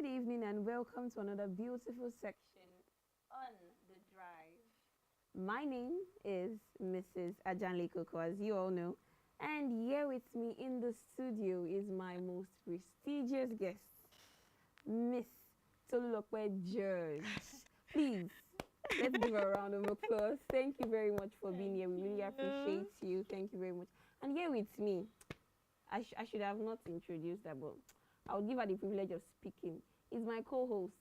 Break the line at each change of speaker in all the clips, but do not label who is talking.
evening and welcome to another beautiful section on The Drive. My name is Mrs. Ajanle Koko, as you all know, and here with me in the studio is my most prestigious guest, Miss Tolulokwe George. Please, let's give her a round of applause. Thank you very much for being here. We really appreciate you. Thank you very much. And here with me, I should have not introduced her, but I'll give her the privilege of speaking. Is my co-host,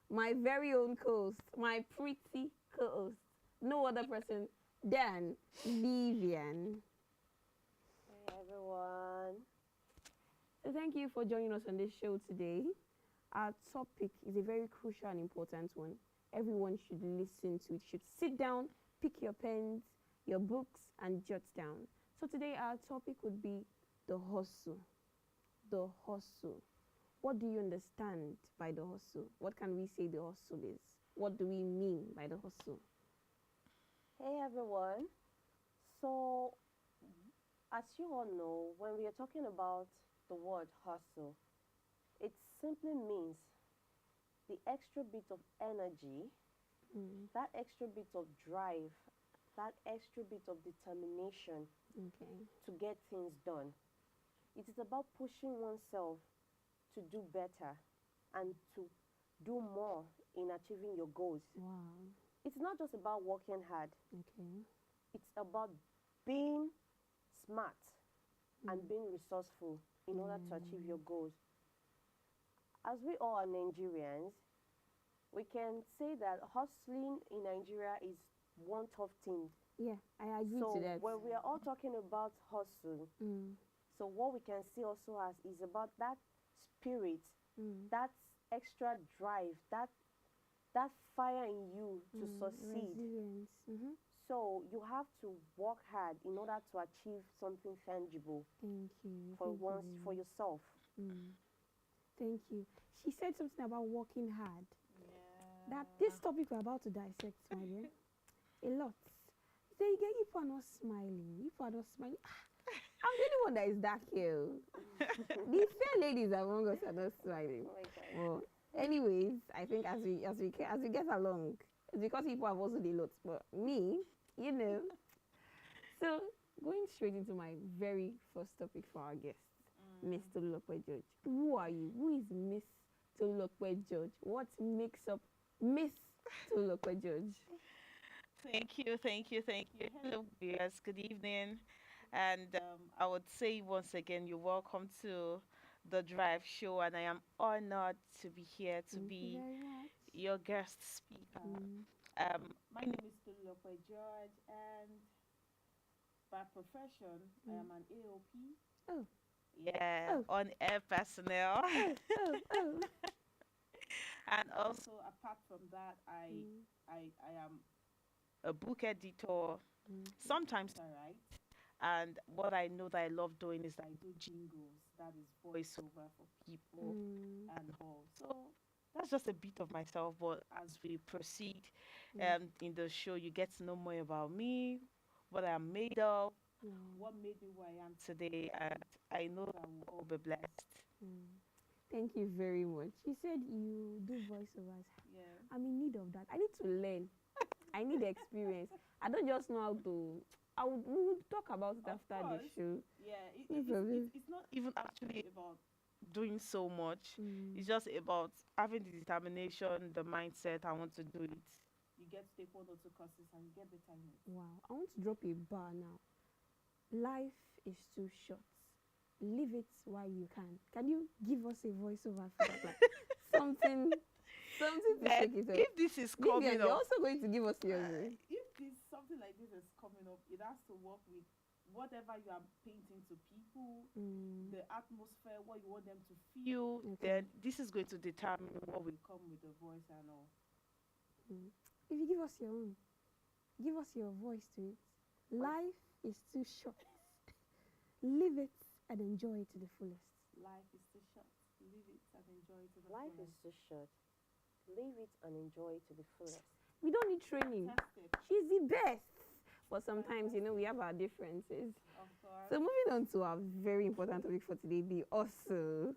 my very own co-host, my pretty co-host, no other person than Vivian.
Hey everyone.
So thank you for joining us on this show today. Our topic is a very crucial and important one. Everyone should listen to it. Should sit down, pick your pens, your books, and jot down. So today our topic would be the hustle. The hustle. What do you understand by the hustle? What can we say the hustle is? What do we mean by the hustle?
Hey everyone. So, as you all know, when we are talking about the word hustle, it simply means the extra bit of energy, that extra bit of drive, that extra bit of determination to get things done. It is about pushing oneself to do better and to do more in achieving your goals.
Wow.
It's not just about working hard.
Okay.
It's about being smart and being resourceful in order to achieve your goals. As we all are Nigerians, we can say that hustling in Nigeria is one tough thing.
Yeah, I agree
So
to that.
when we are all talking about hustle, so what we can see also as is about that spirit, that extra drive, that fire in you to succeed.
Resilience.
So you have to work hard in order to achieve something tangible
Thank you.
for
Thank you
once
very
for
much.
yourself.
Thank you. She said something about working hard.
Yeah.
That this topic we're about to dissect, my dear, a lot. So you get people are not smiling. People are not smiling. I'm the only one that is dark here. The fair ladies among us are not smiling.
Oh my God.
Well, anyways, I think as we get along, it's because people have also the lots. But me, you know. So going straight into my very first topic for our guest, Miss Tolulokwe George. Who are you? Who is Miss Tolulokwe George? What makes up Miss Tolulokwe George?
Thank you. Hello, viewers. Good evening. And I would say once again, you're welcome to the Drive Show, and I am honored to be here to
Thank you
be
very much.
your guest speaker. My name is Tolulokwe George, and by profession, I am an AOP.
Oh.
Yeah,
Oh.
on air personnel.
Oh.
And also, apart from that, I am a book editor. Sometimes I write. And what I know that I love doing is that I do jingles. That is voiceover for people and all. So that's just a bit of myself. But as we proceed in the show, you get to know more about me, what I'm made of, what made me who I am today. And I know that we'll all be blessed.
Thank you very much. You said you do voiceovers.
Yeah.
I'm in need of that. I need to learn. I need experience. I don't just know how to. We will talk about it
Of
after the
course.
show.
Yeah,
No problem.
it's not even actually about doing so much. It's just about having the determination, the mindset. I want to do it. You get to take one or two courses and you get better in it.
Wow. I want to drop a bar now. Life is too short. Live it while you can. Can you give us a voiceover for that? Like something to shake it up.
If this is
Vivian,
coming
you're
up,
also going to give us yours.
if this something like this is coming up, it has to work with whatever you are painting to people, the atmosphere, what you want them to feel.
Okay.
Then this is going to determine what will come with the voice and all.
If you give us your own, give us your voice to it. Life is too short. Live it and enjoy it to the fullest.
Life is too short. Live it and enjoy it to the
Life is
fullest.
too short. Live it and enjoy it to the fullest.
We don't need training.
Test it,
She's the best. But sometimes, we have our differences.
of course.
So moving on to our very important topic for today, the hustle.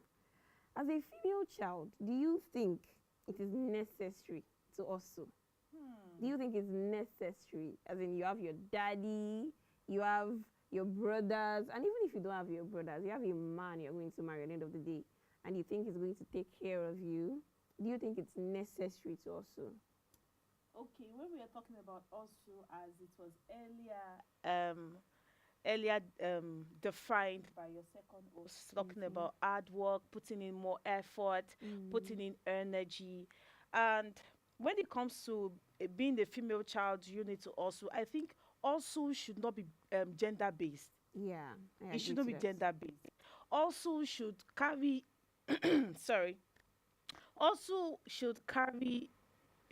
As a female child, do you think it is necessary to also? Do you think it's necessary? As in, you have your daddy, you have your brothers, and even if you don't have your brothers, you have a man you're going to marry at the end of the day, and you think he's going to take care of you. Do you think it's necessary to also?
Okay, when we are talking about also, as it was earlier defined by your second host, talking about hard work, putting in more effort, putting in energy. And when it comes to being a female child, you need to also, I think, also should not be gender based.
Yeah, I
It should
agree
not
to
be
that.
gender based. Also should carry, sorry, also should carry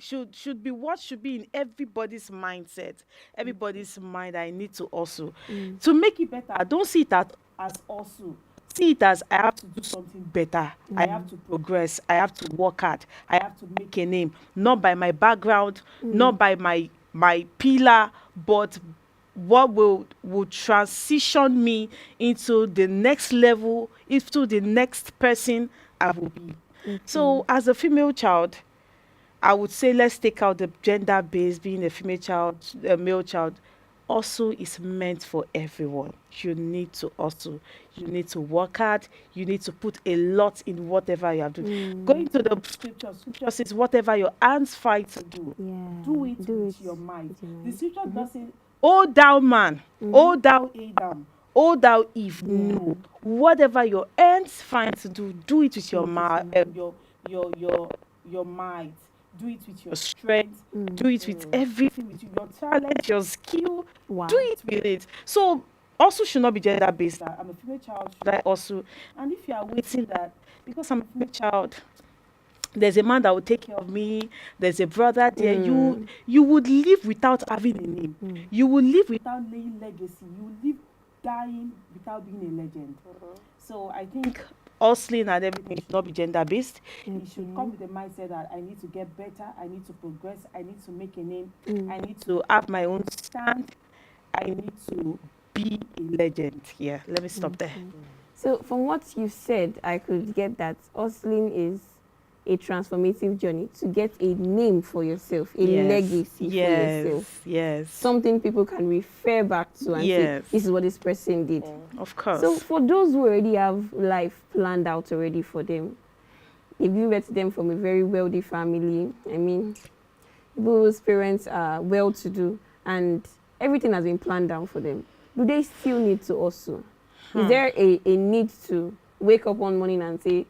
should be what should be in everybody's mindset, everybody's mind. I need to also to make it better. Don't see it as also, see it as I have to do something better. I have to progress, I have to work hard, I have to make a name, not by my background, not by my pillar, but what will transition me into the next level, into the next person I will be. So as a female child, I would say let's take out the gender base, being a female child, a male child. Also is meant for everyone. You need to also, you need to work hard, you need to put a lot in whatever you are doing. Going to the scripture says, whatever your hands find to do,
Yeah,
do it
do
with
it
your might.
with your
The
mind.
scripture does say, O thou man, O thou Adam, O thou Eve, no. Whatever your hands find to do, do it with your mind, your might. Do it with your strength. Do it with everything, with your talent, your skill.
Wow.
Do it with it. So also should not be gender based. I'm a female child. Should I also? And if you are waiting that because I'm a female child, there's a man that will take care of me, there's a brother there, you would live without having a name. You will live without laying legacy. You will live dying without being a legend. So I think hustling and everything should not be gender based. It should come with the mindset that I need to get better, I need to progress, I need to make a name, I need to have my own stand, I need to be a legend. Yeah, let me stop there.
So from what you said, I could get that hustling is a transformative journey to get a name for yourself, a legacy for yourself.
Yes.
Something people can refer back to and say, this is what this person did.
Of course.
So for those who already have life planned out already for them, if you met them from a very wealthy family, I mean, people whose parents are well-to-do and everything has been planned down for them, do they still need to also? Is there a need to wake up one morning and say,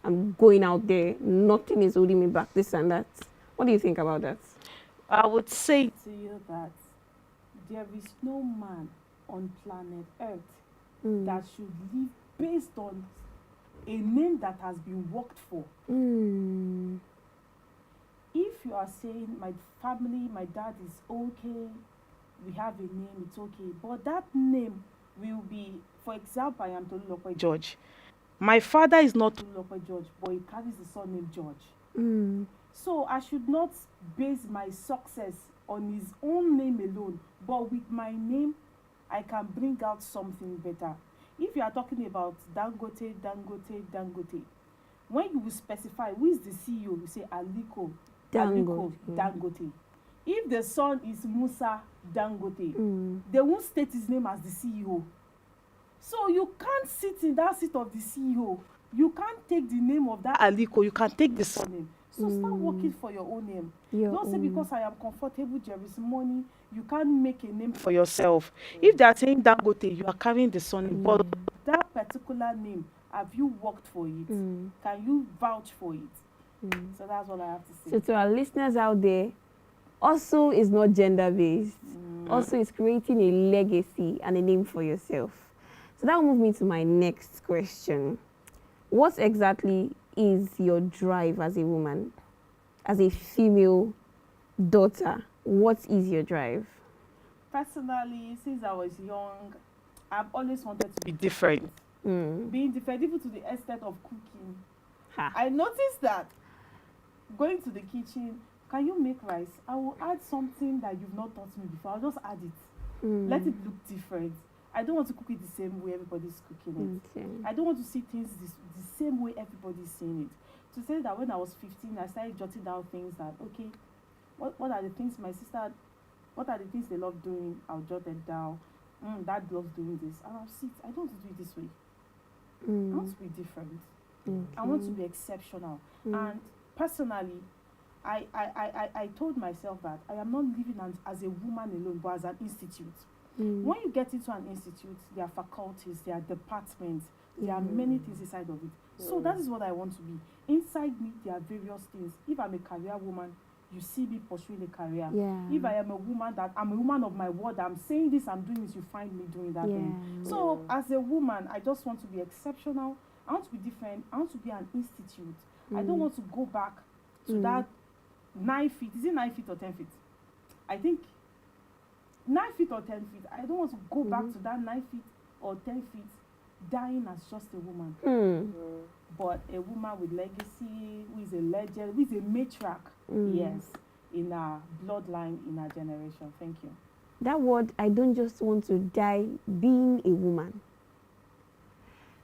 I'm going out there, nothing is holding me back, this and that? What do you think about that?
I would say to you that there is no man on planet Earth that should live based on a name that has been worked for. If you are saying my family, my dad is okay, we have a name, it's okay, but that name will be, for example, I am Tolulope George. My father is not Tolulope George, but he carries the surname George. So I should not base my success on his own name alone, but with my name, I can bring out something better. If you are talking about Dangote, when you will specify who is the CEO, you say Aliko Dangote. If the son is Musa Dangote, they won't state his name as the CEO. So you can't sit in that seat of the CEO. You can't take the name of that Aliko. You can take the surname. So start working for your own name. Don't say because I am comfortable, there is money, you can't make a name for yourself. If they are saying Dangote, you are carrying the surname. But that particular name, have you worked for it? Can you vouch for it? So that's what I have to say.
So to our listeners out there, also is not gender-based. Also is creating a legacy and a name for yourself. So that will move me to my next question. What exactly is your drive as a woman, as a female daughter? What is your drive?
Personally, since I was young, I've always wanted to be different. Being different, even to the extent of cooking. I noticed that going to the kitchen, can you make rice? I will add something that you've not taught me before. I'll just add it. Let it look different. I don't want to cook it the same way everybody's cooking it.
Okay.
I don't want to see things the same way everybody's seeing it. To say that when I was 15, I started jotting down things that, okay, what are the things my sister, what are the things they love doing? I'll jot them down. Dad loves doing this. And I'll sit. I don't want to do it this way. I want to be different. I want to be exceptional. And personally, I told myself that I am not living as a woman alone, but as an institute. When you get into an institute, there are faculties, there are departments, there are many things inside of it. So that is what I want to be. Inside me, there are various things. If I'm a career woman, you see me pursuing a career. If I am a woman I'm a woman of my word, I'm saying this, I'm doing this, you find me doing that thing. So as a woman, I just want to be exceptional. I want to be different. I want to be an institute. I don't want to go back to that 9 feet. Is it 9 feet or 10 feet? I think 9 feet or 10 feet. I don't want to go back to that 9 feet or 10 feet dying as just a woman. But a woman with legacy, who is a legend, who is a matriarch, yes, in our bloodline, in our generation. Thank you.
That word, I don't just want to die being a woman.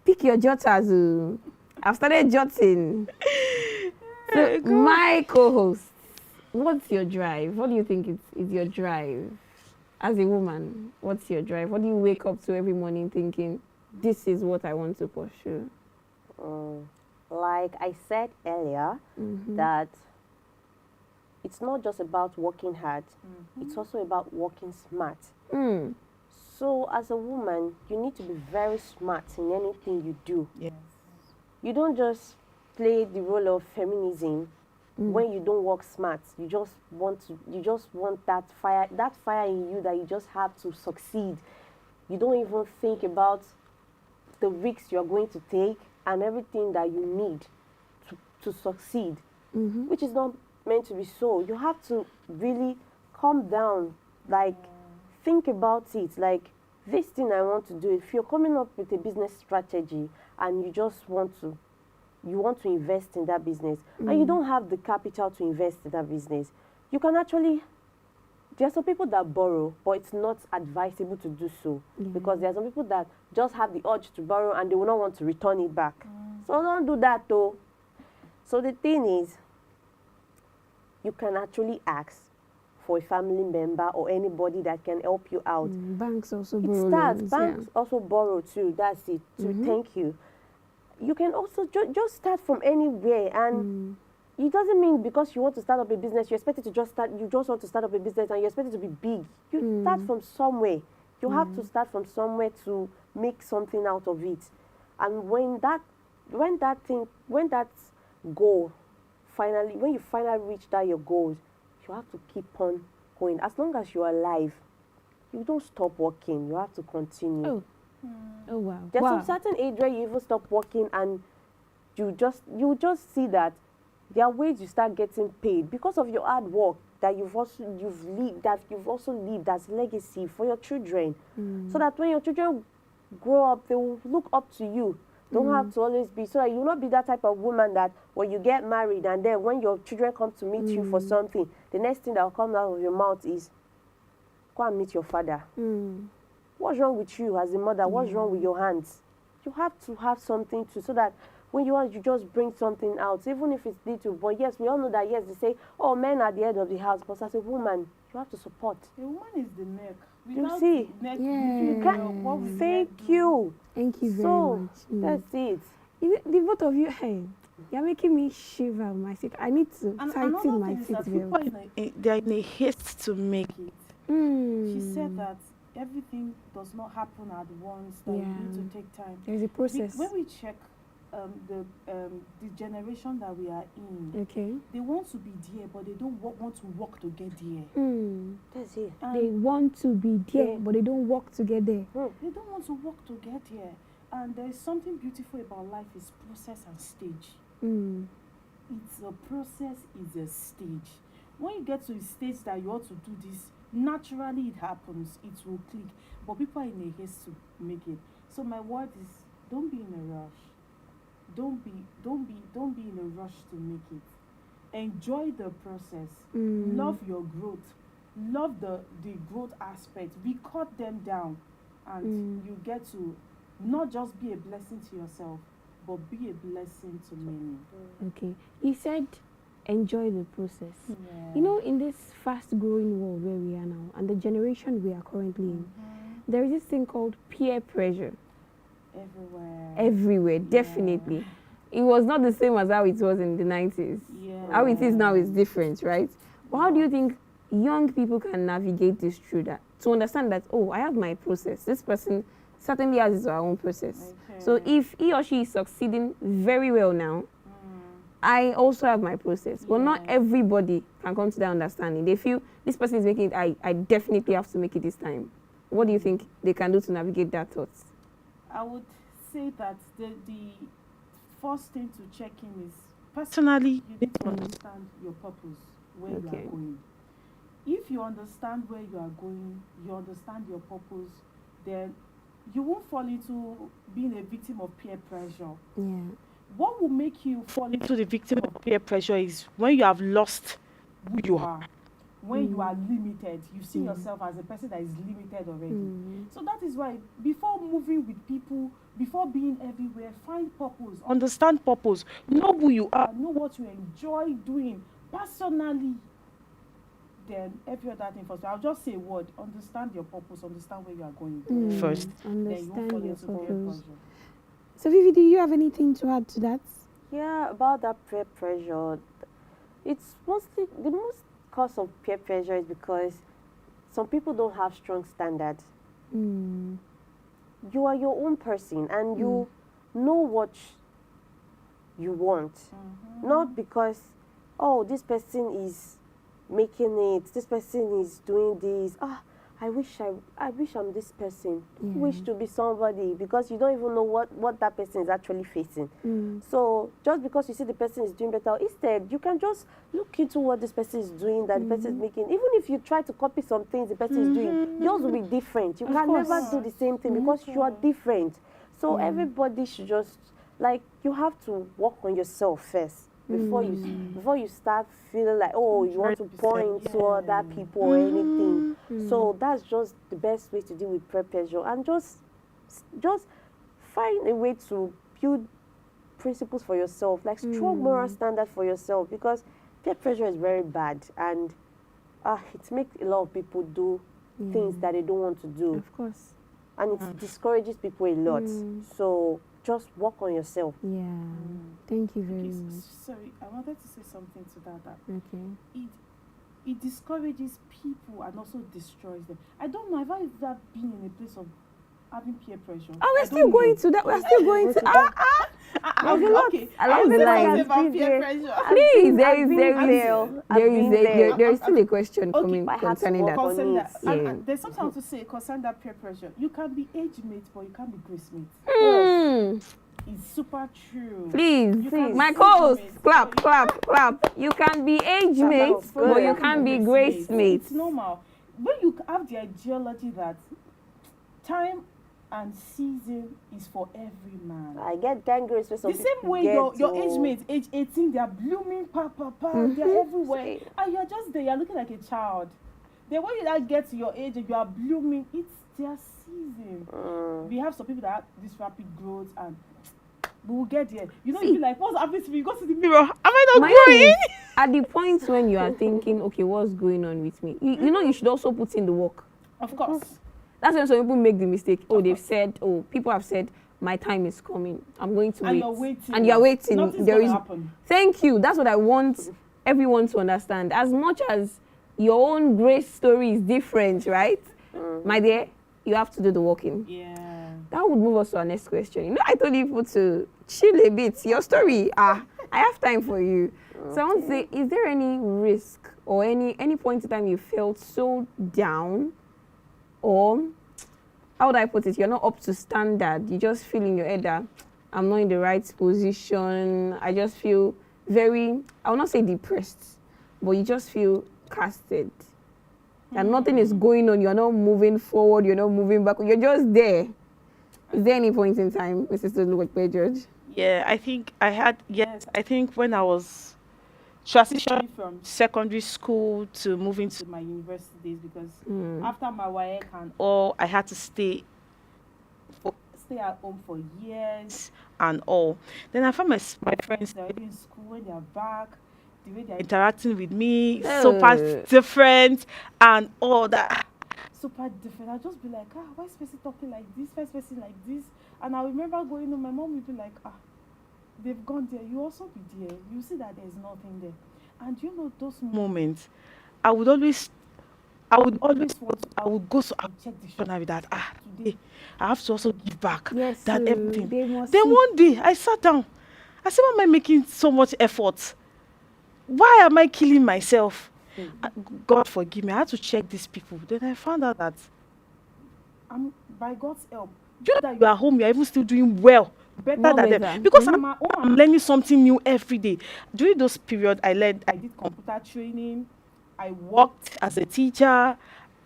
Pick your jotters. I've started jotting. So, my co-host, what's your drive? What do you think is your drive? As a woman, what's your drive? What do you wake up to every morning thinking, this is what I want to pursue?
Like I said earlier, that it's not just about working hard, it's also about working smart. So as a woman, you need to be very smart in anything you do.
Yes.
You don't just play the role of feminism when you don't work smart. You just want that fire in you that you just have to succeed. You don't even think about the risks you're going to take and everything that you need to succeed, which is not meant to be so. You have to really calm down, like think about it, like this thing I want to do. If you're coming up with a business strategy and you just want to invest in that business and you don't have the capital to invest in that business, you can actually, there are some people that borrow, but it's not advisable to do so because there are some people that just have the urge to borrow and they will not want to return it back. So don't do that though. So the thing is, you can actually ask for a family member or anybody that can help you out.
Banks also
It
borrow
starts,
loans,
banks also borrow too, that's it, to thank you. You can also just start from anywhere, and it doesn't mean because you want to start up a business, you expect it to just start, you just want to start up a business and you expect it to be big. You start from somewhere. You have to start from somewhere to make something out of it. And when that goal finally, when you finally reach that your goals, you have to keep on going. As long as you're alive, you don't stop working. You have to continue.
Oh wow.
There's some certain age where you even stop working and you just see that there are ways you start getting paid because of your hard work that you've also lived as legacy for your children. So that when your children grow up, they will look up to you. Don't have to always be, so that you will not be that type of woman that when you get married and then when your children come to meet you for something, the next thing that will come out of your mouth is, go and meet your father. What's wrong with you as a mother? What's wrong with your hands? You have to have something to, so that when you want, you just bring something out, even if it's little. But yes, we all know that, yes, they say, oh, men are the head of the house, but as a woman, you have to support.
A woman is the neck.
You see?
Neck,
You can't, thank you.
Thank you very
So,
much.
that's it.
The both of you, hey, you're making me shiver my seat. I need to tighten my seat.
People they're in a haste to make it. She said that everything does not happen at once, that you need to take time.
There's a process.
When we check the generation that we are in, they want to be there, but they don't want to work to get there.
That's it.
They want to be there, but they don't work to get there.
They don't want to work to get there. And there is something beautiful about life, is process and stage. It's a process, is a stage. When you get to a stage that you want to do this, naturally it happens, it will click. But people are in a haste to make it. So my word is, don't be in a rush. Don't be in a rush to make it. Enjoy the process. Love your growth. Love the growth aspect. Record them down and you get to not just be a blessing to yourself, but be a blessing to many.
Okay. You said enjoy the process.
Yeah.
You know, in this fast-growing world where we are now, and the generation we are currently in, there is this thing called peer pressure. Everywhere, definitely. It was not the same as how it was in the 90s.
Yeah.
How it is now is different, right? But how do you think young people can navigate this through that? To understand that, oh, I have my process. This person certainly has his own process.
Okay.
So if he or she is succeeding very well now, I also have my process. But not everybody can come to that understanding. They feel this person is making it, I definitely have to make it this time. What do you think they can do to navigate that thought?
I would say that the first thing to check in is, personally, you need to understand your purpose, where you are going. If you understand where you are going, you understand your purpose, then you won't fall into being a victim of peer pressure.
Yeah.
What will make you fall into the victim of peer pressure is when you have lost who you are, when you are limited. You see yourself as a person that is limited already. So that is why, before moving with people, before being everywhere, find purpose, understand purpose, know who you are, know what you enjoy doing personally. Then every other thing first. I'll just say a word: understand your purpose, understand where you are going first. Then you won't fall into peer pressure.
So Vivi, do you have anything to add to that?
Yeah, about that peer pressure, it's mostly the most cause of peer pressure is because some people don't have strong standards. You are your own person, and you know what you want, not because, oh, this person is making it, this person is doing this. I wish I'm this person. I wish to be somebody, because you don't even know what that person is actually facing. So just because you see the person is doing better, instead you can just look into what this person is doing, that the person is making. Even if you try to copy some things the person is doing, yours will be different. You can never do the same thing because you are different. So everybody should just, like, you have to work on yourself first before you start feeling like, oh, you want to point to other people or anything. So that's just the best way to deal with peer pressure, and just find a way to build principles for yourself, like strong moral standards for yourself, because peer pressure is very bad, and it makes a lot of people do things that they don't want to do.
Of course.
And it discourages people a lot. So just work on yourself.
Yeah. Thank you very much.
Sorry, I wanted to say something to that.
Okay.
It discourages people and also destroys them. I don't know, have I ever been in a place of having peer pressure?
Oh, we're still going to that. We're still going to
okay.
Along the line. Please, there is still a question coming concerning that.
There's something I want to say concerning that peer pressure. You can be age mates, but you can't be grace mates. It's super true.
Please, my co-host, clap. You can be age mates, but you can't be grace mates.
It's normal. When you have the ideology that time and season is for every man.
I get dangerous with some
the same way your age mates, age 18, they are blooming, they're everywhere. And you're just there, you're looking like a child. Then when you now get to your age and you are blooming, it's their season. We have some people that have this rapid growth, and we will get there. You know, you feel like, what's happening to me? You go to the mirror. Am I not growing?
At the point when you are thinking, okay, what's going on with me? You know, you should also put in the work.
Of course.
That's when some people make the mistake. Oh, they've said, people have said, my time is coming. I'm going to wait.
You're waiting.
And you're waiting.
Nothing's going to happen.
Thank you. That's what I want everyone to understand. As much as your own grace story is different, right? My dear, you have to do the walking.
Yeah.
That would move us to our next question. You know, I told you to chill a bit. Your story, I have time for you. So I want to say, is there any risk or any point in time you felt so down, or how would I put it? You're not up to standard. You just feel in your head that I'm not in the right position. I just feel very, I will not say depressed, but you just feel casted. And nothing is going on. You're not moving forward. You're not moving back. You're just there. Is there any point in time, Mrs. Tolu George?
Yeah, I think when I was transitioning from secondary school to moving to my university days, because after my WAEC and all, I had to stay stay at home for years and all. Then I found my friends, they're already in school. When they're back, the way they're interacting with me, super different and all that. Super different. I'll just be like, why is person talking like this? Why is person like this? And I remember going home, my mom would be like, they've gone there. You also be there. You see that there's nothing there. And you know those moments, I would always I would go, so I would check the dictionary that today I have to also give back that everything. Then one day I sat down. I said, why am I making so much effort? Why am I killing myself? God forgive me. I had to check these people. Then I found out that by God's help, you know that you are home, you are even still doing well. Better than them. Because I'm learning something new every day. During those periods, I did computer training. I worked as a teacher.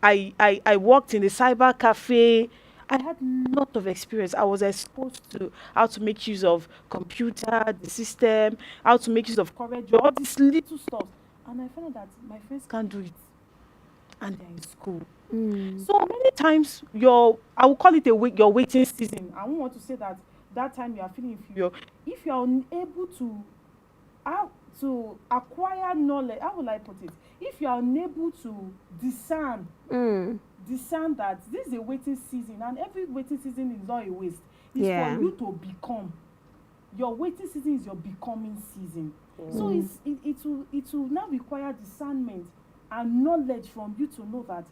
I worked in the cyber cafe. I had a lot of experience. I was exposed to how to make use of computer, the system, how to make use of coverage, all these little stuff. And I found out that my friends can't do it. And they're in school. So many times, I will call it your waiting season. I won't want to say that time you are feeling inferior. If you are unable to acquire knowledge, how will I put it? If you are unable to discern that this is a waiting season, and every waiting season is not a waste. It's for you to become. Your waiting season is your becoming season. So it will now require discernment and knowledge from you to know that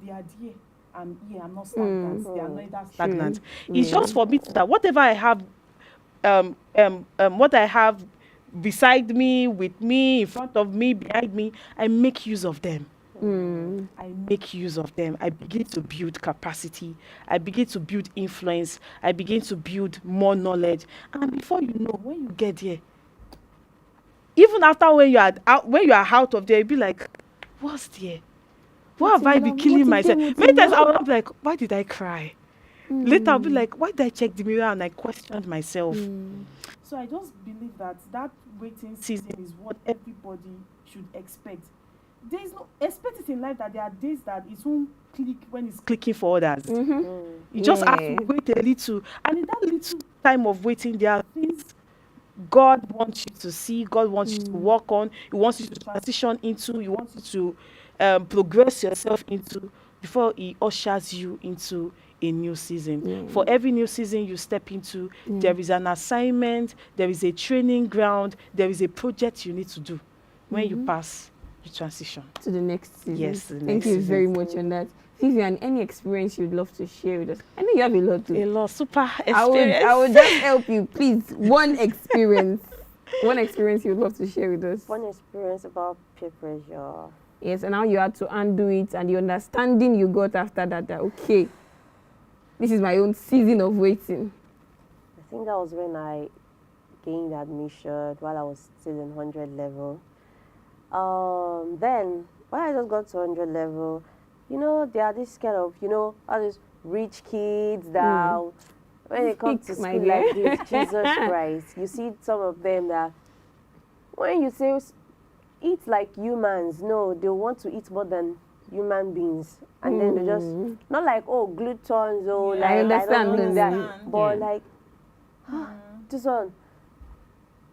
they are there. And I'm not stagnant. They are neither stagnant. It's just for me that whatever I have, what I have beside me, with me, in front of me, behind me, I make use of them. I make use of them. I begin to build capacity. I begin to build influence. I begin to build more knowledge. And before you know, when you get there, even after when you are out of there, you'll be like, what's there? Why have I been killing myself? Many times I will be like, why did I cry? Later I'll be like, why did I check the mirror and I questioned myself? So I just believe that waiting season is what everybody should expect. There is no expect it in life that there are days that it won't click when it's clicking for others. You just have to wait a little. And in that little time of waiting, there are things God wants you to see, God wants you to work on, He wants you to transition into, He wants you to progress yourself into before He ushers you into a new season. For every new season you step into, there is an assignment, there is a training ground, there is a project you need to do. When you pass, you transition
to the next season.
Yes, to the
Thank
next
you
season.
very much on that. Vivian, any experience you'd love to share with us? I know you have a lot to.
A lot, super experience.
I would just help you, please. One experience. One experience you'd love to share with us.
One experience about peer pressure.
Yes, and how you had to undo it and the understanding you got after that, okay, this is my own season of waiting.
I think that was when I gained admission while I was still in 100 level. Then, when I just got to 100 level, there are this kind of, all these rich kids that when they come to school like this, Jesus Christ, you see some of them that when you say eat like humans, no, they want to eat more than human beings. And then they just, not like, glutons, like,
I understand.
I don't mean that, but like, this one,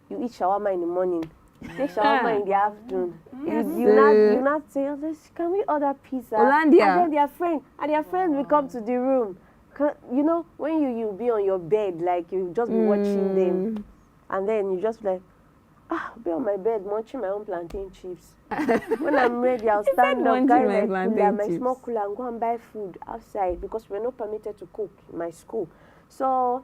you eat shawarma in the morning, take shawarma in the afternoon. You not say, can we order pizza?
Hollandia.
And then their friend will come to the room. When you be on your bed, like you just be watching them, and then you just like, be on my bed munching my own plantain chips. When I'm ready, I'll stand up, carry my small cooler, and go and buy food outside because we're not permitted to cook in my school. So,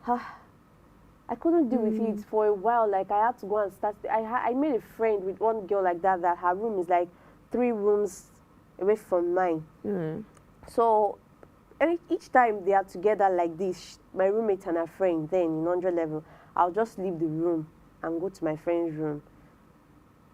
I couldn't deal with it for a while. Like I had to go and start. I made a friend with one girl like that. That her room is like 3 rooms away from mine. So each time they are together like this, my roommate and her friend, then in 100 level, I'll just leave the room and go to my friend's room.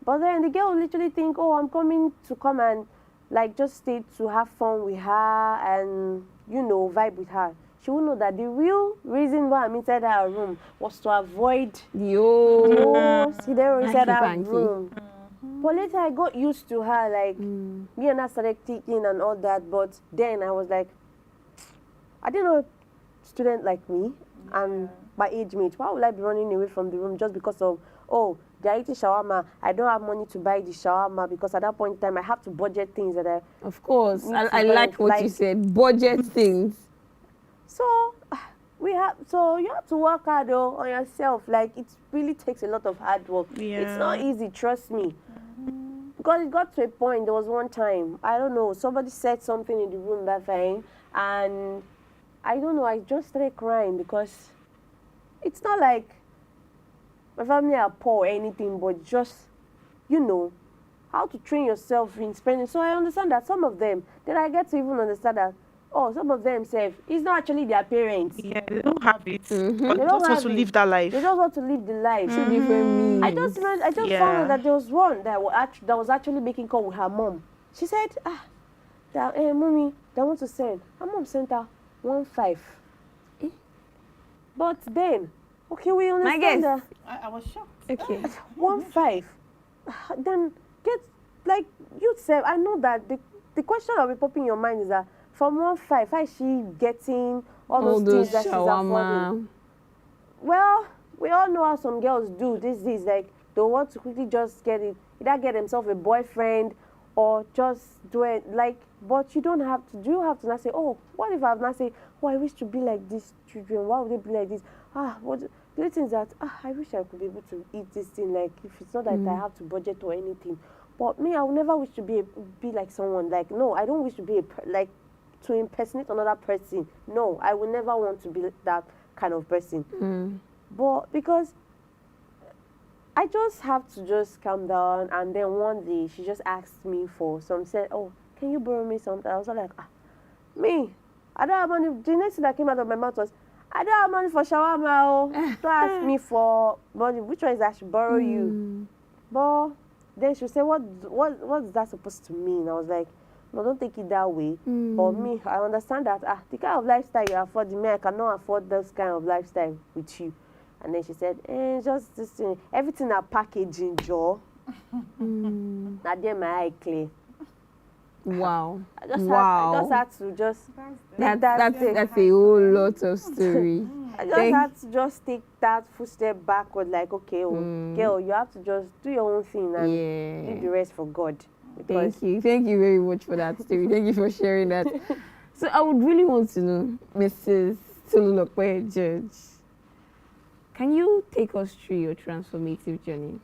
But then the girl will literally think, I'm coming to come and like just stay to have fun with her and vibe with her. She will know that the real reason why I'm inside her room was to avoid scenario inside her room. But later I got used to her, like me and her started kicking and all that. But then I was like, I didn't know student like me and my age mate, why would I be running away from the room just because of, oh, they're eating shawarma, I don't have money to buy the shawarma, because at that point in time I have to budget things that I
Of course, I
need to
like what you said. Budget things.
So you have to work hard though on yourself. Like, it really takes a lot of hard work. It's not easy, trust me. Because it got to a point, there was one time, I don't know, somebody said something in the room that time, and I don't know, I just started crying, because it's not like my family are poor or anything, but just, how to train yourself in spending. So I understand that some of them, then I get to even understand that, oh, some of them say it's not actually their parents.
Yeah, they don't have it.
They
But they
don't
just want to live that life.
They just want to live the life.
Two different means.
I just found out that there was one that was actually making call with her mom. She said, mommy, they want to send. Her mom sent her 1.5. But then, okay, we understand that.
I was shocked.
Okay.
1.5. Then like you said, I know that the question that will be popping in your mind is that from 1.5, how is she getting all those things that she's affording? Well, we all know how some girls do these days. Like, they want to quickly just either get themselves a boyfriend or just do it. Like, but you don't have to. Do you have to not say, oh, what if I've not say, oh, I wish to be like these children? Why would they be like this? What the things that I wish I could be able to eat this thing. Like, if it's not that I have to budget or anything. But me, I would never wish to be like someone. Like, no, I don't wish to be to impersonate another person. No, I will never want to be that kind of person. But because I just have to just calm down, and then one day she just asked me for some, said, oh, can you borrow me something? I was like, me, I don't have money. The next thing that came out of my mouth was, I don't have money for shawarma. Oh. Don't ask me for money. Which one is I should borrow you? But then she said, what is that supposed to mean? I was like, no, don't take it that way. But me, I understand that the kind of lifestyle you afford, me, I cannot afford this kind of lifestyle with you. And then she said, just this thing, everything are packaging, Joe. Now then my eye clear.
Wow.
I just had to just
that's a whole lot of story.
I just had to just take that full step backward, like, okay, girl, you have to just do your own thing and leave the rest for God.
Thank you very much for that story. Thank you for sharing that. So I would really want to know, Mrs. Tululokwe Judge, can you take us through your transformative journey?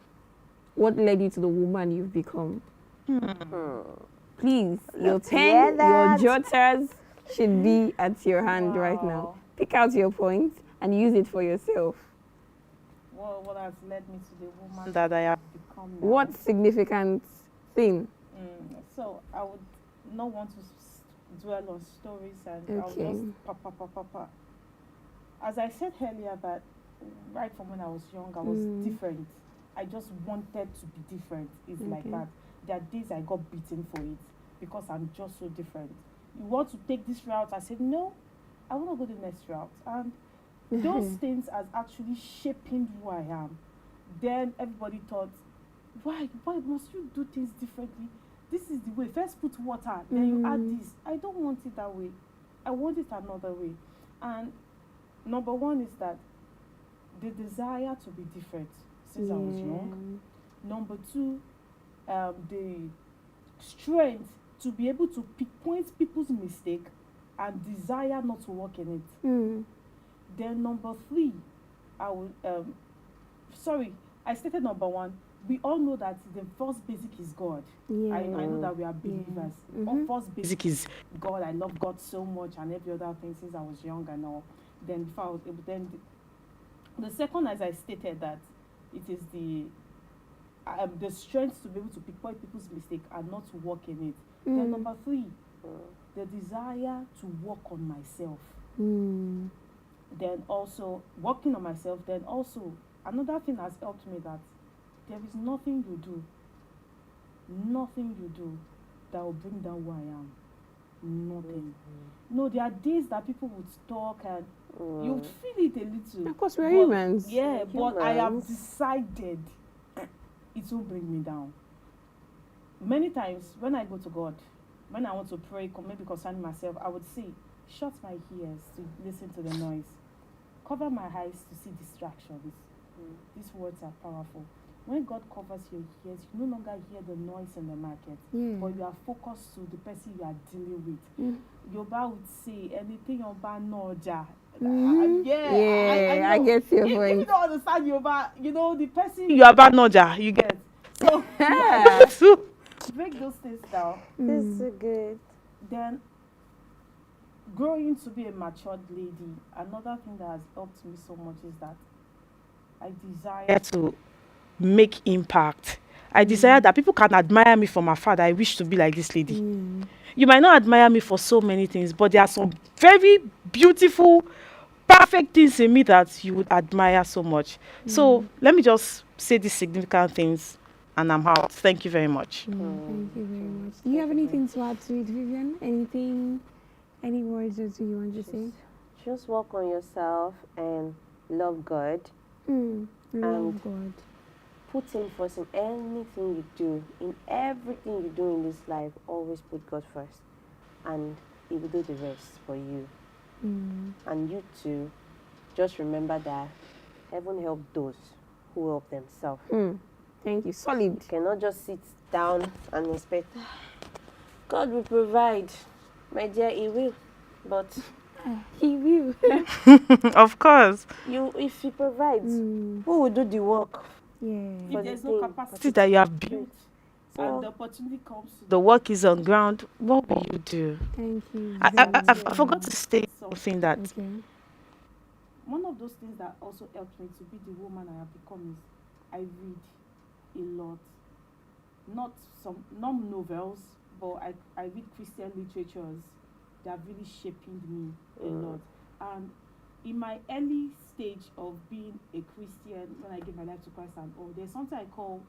What led you to the woman you've become? Please, your pen, your jotters should be at your hand right now. Pick out your points and use it for yourself.
Well, what has led me to the woman that I have become now?
What significant thing?
So I would not want to dwell on stories, and I'll just papa. As I said earlier, that right from when I was young, I was different. I just wanted to be different. It's like that. There are days I got beaten for it because I'm just so different. You want to take this route? I said, no, I want to go the next route. And those things are actually shaping who I am. Then everybody thought, why must you do things differently? This is the way. First put water, then you add this. I don't want it that way. I want it another way. And number one is that the desire to be different since I was young. Number two, the strength to be able to pinpoint people's mistake and desire not to work in it. Then number three, I stated number one. We all know that the first basic is God. I know that we are believers. Our first basic is God. I love God so much, and every other thing since I was young and all. Then before I was able, then the second, as I stated, that it is the strength to be able to pinpoint people's mistake and not to work in it. Then number three, the desire to work on myself. Then also working on myself. Then also another thing has helped me that there is nothing you do that will bring down who I am. Nothing. No, there are days that people would talk and you would feel it a little.
Of course, we're humans.
Yeah, but I have decided it will bring me down. Many times when I go to God, when I want to pray, maybe concerning myself, I would say, shut my ears to listen to the noise, cover my eyes to see distractions. These words are powerful. When God covers your ears, you no longer hear the noise in the market, but you are focused to the person you are dealing with. Yoba would say, anything Yoba noja.
I get your
if
point.
you don't understand Yoba, the person you are about noja, you get. So to break those things down.
This is so good.
Then growing to be a matured lady, another thing that has helped me so much is that I desire to make impact. I desire that people can admire me from afar, that I wish to be like this lady. You might not admire me for so many things, but there are some very beautiful, perfect things in me that you would admire so much. So let me just say these significant things and I'm out. Thank you very much.
Thank you very much. Do you have anything to add to it, Vivian? Anything, any words that you want to say?
Just work on yourself and love God.
Love God.
Put Him first in anything you do. In everything you do in this life, always put God first. And He will do the rest for you. And you too, just remember that heaven helps those who help themselves.
Thank you. Solid.
You cannot just sit down and expect God will provide. My dear, He will. But
He will.
Of course.
If He provides, who will do the work?
If there's no capacity that you have built and the opportunity comes, the work is on ground, what will you do?
Thank you.
I forgot to state something that one of those things that also helped me to be the woman I have become is I read a lot. Not novels, but I read Christian literatures that are really shaping me a lot. And in my early stage of being a Christian, when I gave my life to Christ and all, there's something I call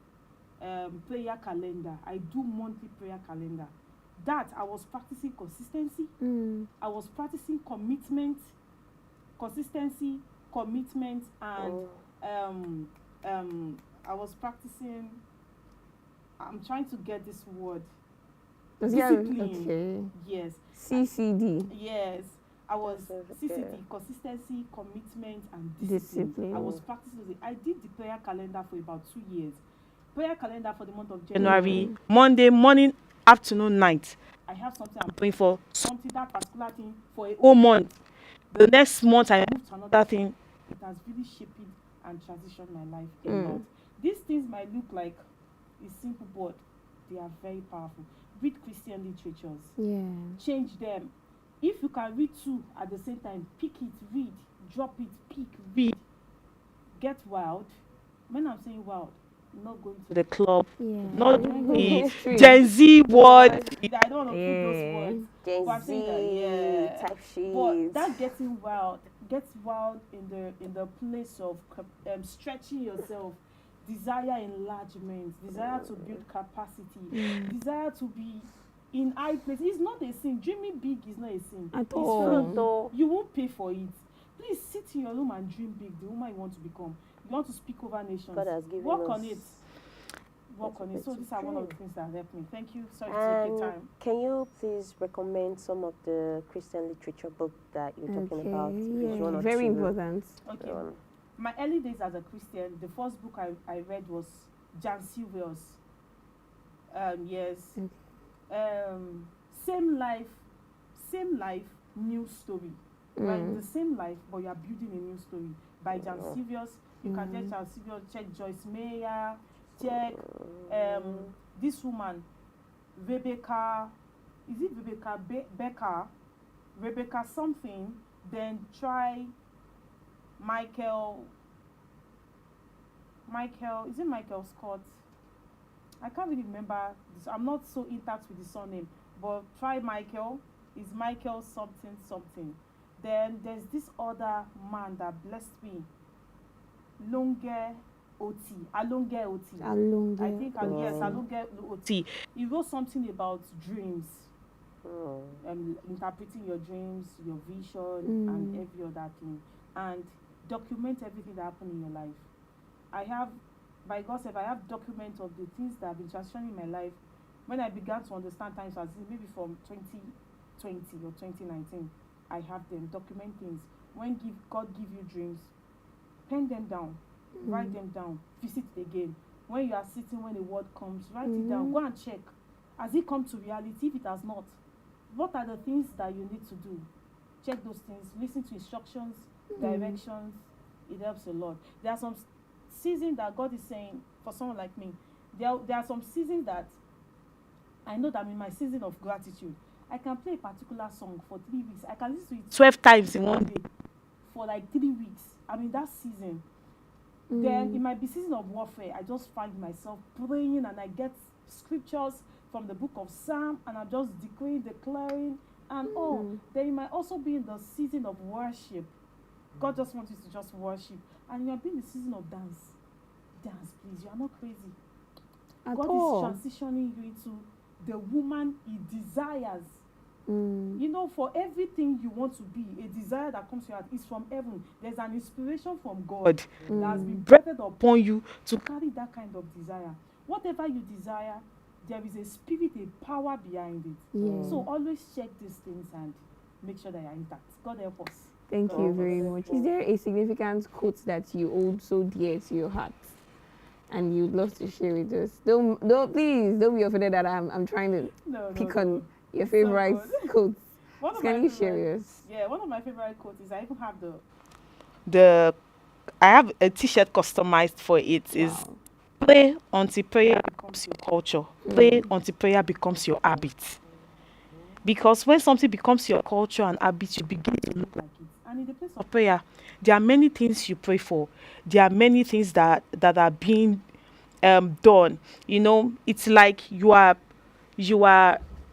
prayer calendar. I do monthly prayer calendar. That I was practicing consistency. I was practicing commitment, consistency, commitment, and I was practicing. I'm trying to get this word. Discipline.
Okay.
Yes.
CCD.
Yes. I was CCD, consistency, commitment, and discipline. I was practicing. I did the prayer calendar for about 2 years. Prayer calendar for the month of January, Monday, morning, afternoon, night. I have something I'm praying for, something, that particular thing for a whole month. The next month, I moved to another thing. It has really shaped and transitioned my life a lot. These things might look like it's simple, but they are very powerful. Read Christian literatures. Change them. If you can read 2 at the same time, pick it, read, drop it, pick, read. Get wild. When I'm saying wild, not going to the club, not the Gen Z word. I don't want to put those words.
Gen Z type shit.
But that getting wild, gets wild in the place of stretching yourself, desire enlargement, desire to build capacity, desire to be in high places. It's not a sin. Dreaming big is not a sin.
At all.
You won't pay for it. Please sit in your room and dream big. The woman you want to become. You want to speak over nations.
God has given
Work
us
on it. Work on it. So these are one of the things that helped me. Thank you. Sorry to take time.
Can you please recommend some of the Christian literature books that you're talking about?
Very important.
Okay. My early days as a Christian, the first book I read was Jan Silver's. Same life, new story. Right? The same life, but you are building a new story. By Jan Silver's. You can check Jan Silver's, check Joyce Meyer, check this woman, Rebecca. Is it Rebecca Becker? Rebecca something. Then try Michael. Is it Michael Scott? I can't really remember this. I'm not so in touch with the surname, but try Michael. Is Michael something? Then there's this other man that blessed me. Alonge Oti. I think, yes, Alonge Oti. He wrote something about dreams. Interpreting your dreams, your vision, and every other thing. And document everything that happened in your life. I have, by God's help, I have documents of the things that have been transitioning in my life when I began to understand times as maybe from 2020 or 2019.
I have them. Document things. When God give you dreams, pen them down, write them down, visit it again. When you are sitting, when a word comes, write it down. Go and check. Has it come to reality? If it has not, what are the things that you need to do? Check those things. Listen to instructions, directions. It helps a lot. There are some seasons that God is saying for someone like me. There are some seasons that I know that I'm in my season of gratitude. I can play a particular song for 3 weeks. I can listen to it 12 times in one day for like 3 weeks. I'm in that season. Then it might be season of warfare. I just find myself praying and I get scriptures from the book of Psalm and I'm just declaring and all. Then you might also be in the season of worship. God just wants you to just worship. And you are being in the season of dance. Dance, please. You are not crazy. God is transitioning you into the woman he desires. You know, for everything you want to be, a desire that comes to your heart is from heaven. There's an inspiration from God that has been breathed upon you to carry that kind of desire. Whatever you desire, there is a spirit, a power behind it. So always check these things and make sure that you're intact. God help us.
Thank you very much. Is there a significant quote that you hold so dear to your heart and you'd love to share with us? Please don't be offended that I'm trying to pick on your favorite quotes. Can you share with us?
Yeah, one of my favorite quotes is, I even have
I have a t-shirt customized for it. Is pray until prayer becomes your culture. Pray until prayer becomes your habit. Because when something becomes your culture and habit, you begin to look like it. And in the place of prayer, there are many things you pray for. There are many things that are being done. You know, it's like you are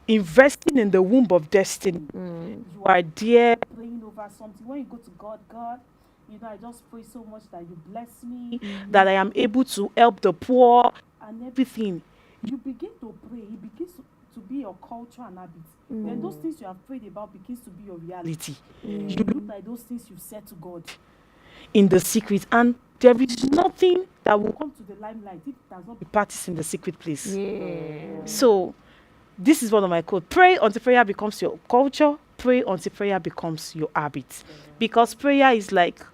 investing in the womb of destiny. You are there praying over something. When you go to God, you know, I just pray so much that you bless me, that I am able to help the poor and everything. You begin to pray. It begins to be your culture and habit. Then those things you have prayed about begins to be your reality. You look like those things you said to God in the secret, and there is nothing that will come to the limelight if it does not be practiced in the secret place. So this is one of my quotes. Pray until prayer becomes your culture. Pray until prayer becomes your habit. Because prayer is like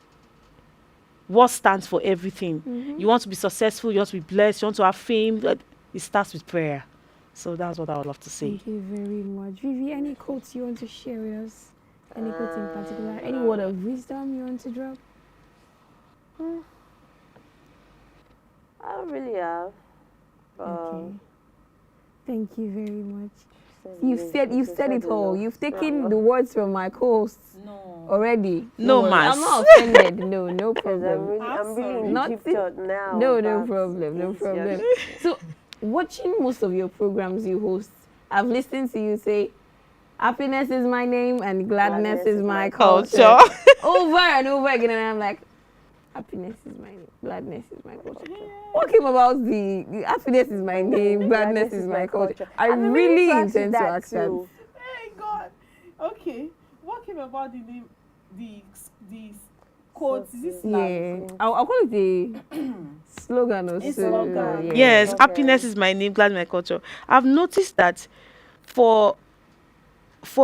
what stands for everything. You want to be successful, you want to be blessed, you want to have fame. It starts with prayer. So that's what I would love to say.
Thank you very much. Vivi, any quotes you want to share with us? Any quotes in particular? Any word of wisdom you want to drop?
I don't really have.
Okay. Thank you very much. You've said it all. You've taken the words from my co-hosts already.
No, man.
I'm not offended. No problem.
I'm really in deep thought now.
No problem. So, watching most of your programs you host, I've listened to you say, happiness is my name and gladness is my culture. Over and over again. And I'm like, happiness is my name, gladness is my culture. What came about the happiness is my name, gladness is my culture? I really intend to ask that.
Hey God. Okay. What came about the quotes? Is this
I'll call it a slogan or
slogan.
Yes, happiness is my name, gladness is my culture. I've noticed that for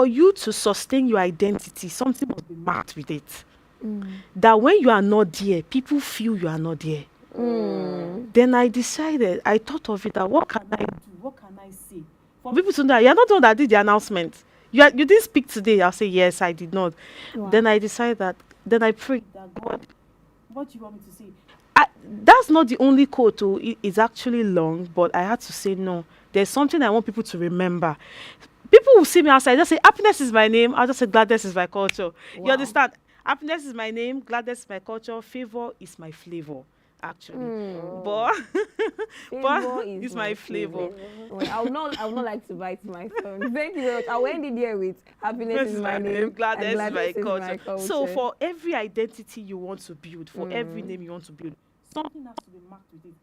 you to sustain your identity, something must be marked with it. That when you are not there, people feel you are not there. Then I thought of it, that what can I do? What can I say? For people to know you're not the one that did the announcement. You didn't speak today. I'll say, yes, I did not. Wow. Then I decided then I prayed that, God, what do you want me to say? That's not the only quote. It's actually long, but I had to say no. There's something I want people to remember. People will see me outside, just say, happiness is my name. I'll just say, gladness is my culture. Wow. You understand? Happiness is my name, gladness is my culture, favor is my flavor, actually. But it's my flavor.
Well, I would not like to bite my tongue. Thank you very much. I will end it here with happiness is my name,
gladness is my culture. So for every identity you want to build, for every name you want to build, something has to be marked with it.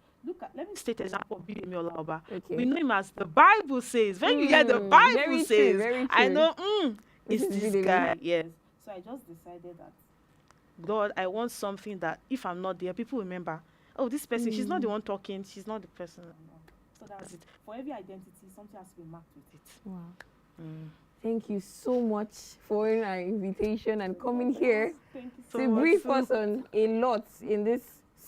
Let me state an example of Billy Olaoba. Okay. We know him as the Bible says. When you hear the Bible says, I know, it's this guy. Yes. So I just decided that, God, I want something that if I'm not there, people remember, oh, this person, she's not the one talking, she's not the person. So that's it. For every identity, something has to be marked with it.
Wow. Thank you so much for our invitation and coming here
Thank you
So
to
much,
brief
Sue.
us on a lot in this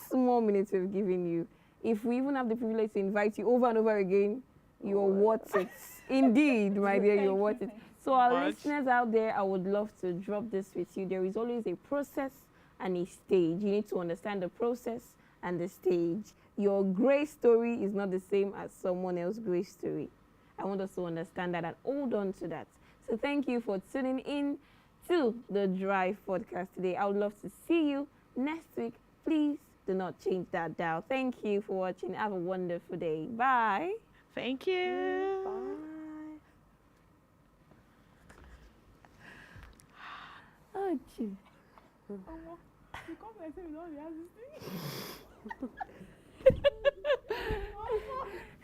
small minutes we've given you. If we even have the privilege to invite you over and over again, you're worth it. Indeed, my dear,
Thank
you're
you,
worth it.
thank you
So our
much.
listeners out there, I would love to drop this with you. There is always a process and a stage. You need to understand the process and the stage. Your grace story is not the same as someone else's grace story. I want us to understand that and hold on to that. So thank you for tuning in to the Drive podcast today. I would love to see you next week. Please do not change that dial. Thank you for watching. Have a wonderful day. Bye.
Thank you.
Bye.
Oh, gee.
You come and say we don't have this thing.